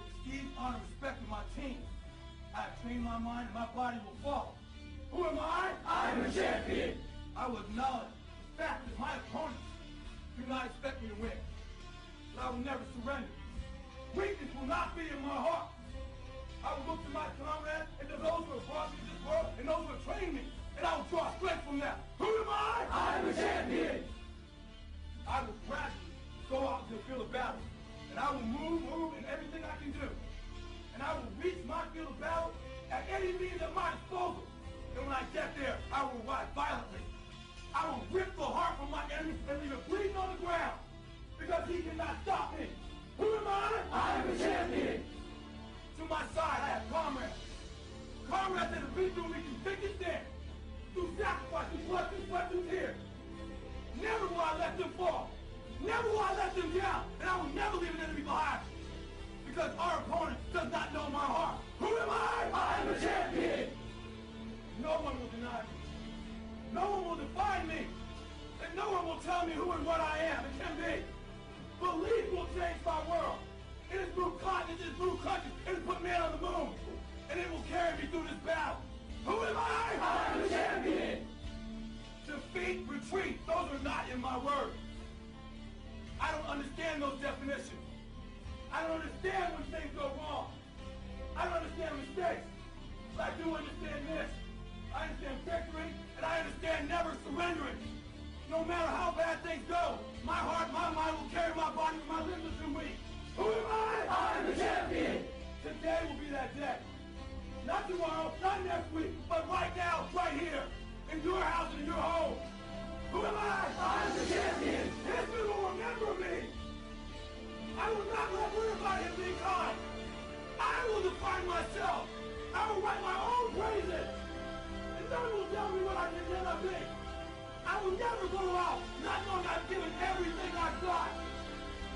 with prestige, honor, and respect in my team. I have trained my mind and my body will follow. Who am I? I am a champion. I will acknowledge the fact that my opponents do not expect me to win. But I will never surrender. Weakness will not be in my heart. I will look to my comrades and to those who have brought me to this world and those who have trained me, and I will draw strength from them. Who am I? I am a champion. I will gradually go out to the field of battle, and I will move in everything I can do. And I will reach my field of battle at any means at my disposal. And when I get there, I will ride violently. I will rip the heart from my enemy and leave it bleeding on the ground, because he cannot stop me. Who am I? I am a champion. To my side, I have comrades. Comrades that have been through me through thick and thin, through sacrifice, through blood, through sweat, through tears. Never will I let them fall. Never will I let them down. And I will never leave an enemy behind. Because our opponent does not know my heart. Who am I? I am a champion. No one will deny me. No one will define me. And no one will tell me who and what I am and can be. Belief will change my world. It has moved continents, it has moved countries, it has put man on the moon. And it will carry me through this battle. Who am I? I am a champion. Defeat, retreat, those are not in my words. I don't understand those definitions. I don't understand when things go wrong. I don't understand mistakes. But I do understand this. I understand victory, and I understand never surrendering. No matter how bad things go, my heart, my mind will carry my body when my limbs are too weak. Who am I? I am a champion. Today will be that day. Not tomorrow, not next week, but right now, right here, in your house and in your home. Who am I? I am the champion. History will remember me. I will not let anybody be kind. I will define myself. I will write my own praises. And no one will tell me what I can never be. I will never go out not knowing I've given everything I've got.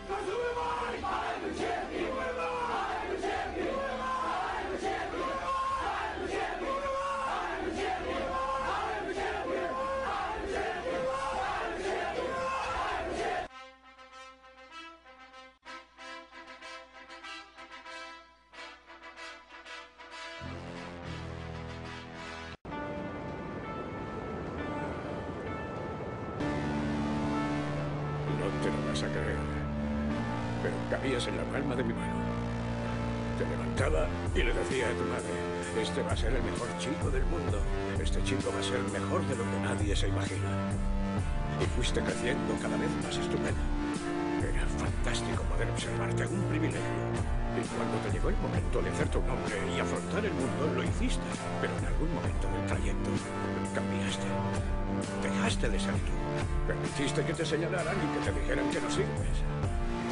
Because who am I? I am a champion. Who am I? I am a champion. Who am I? I am a champion. I am a champion. I am a champion. I am a champion. I am a champion. I am a champion. I am a champion. No te lo vas a creer, pero cabías en la palma de mi mano. Te levantaba y le decía a tu madre, este va a ser el mejor chico del mundo. Este chico va a ser mejor de lo que nadie se imagina. Y fuiste creciendo cada vez más estupendo. Era fantástico poder observarte, un privilegio. Y cuando te llegó el momento de hacerte un hombre y afrontar el mundo, lo hiciste. Pero en algún momento del trayecto cambiaste. Dejaste de ser tú. Permitiste que te señalaran y que te dijeran que no sirves.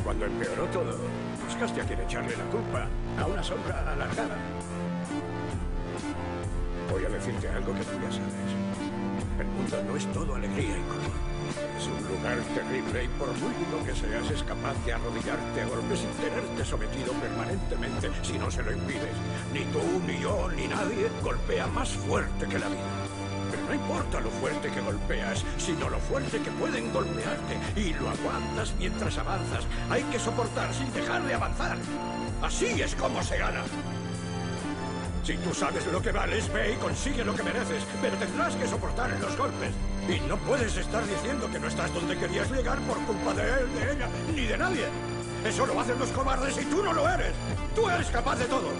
Cuando empeoró todo, buscaste a quien echarle la culpa, a una sombra alargada. Voy a decirte algo que tú ya sabes. El mundo no es todo alegría y color. Es un lugar terrible y por muy duro que seas, es capaz de arrodillarte a golpes y tenerte sometido permanentemente si no se lo impides. Ni tú, ni yo, ni nadie golpea más fuerte que la vida. Pero no importa lo fuerte que golpeas, sino lo fuerte que pueden golpearte. Y lo aguantas mientras avanzas. Hay que soportar sin dejar de avanzar. Así es como se gana. Si tú sabes lo que vales, ve y consigue lo que mereces. Pero tendrás que soportar los golpes. Y no puedes estar diciendo que no estás donde querías llegar por culpa de él, de ella, ni de nadie. Eso lo hacen los cobardes y tú no lo eres. Tú eres capaz de todo.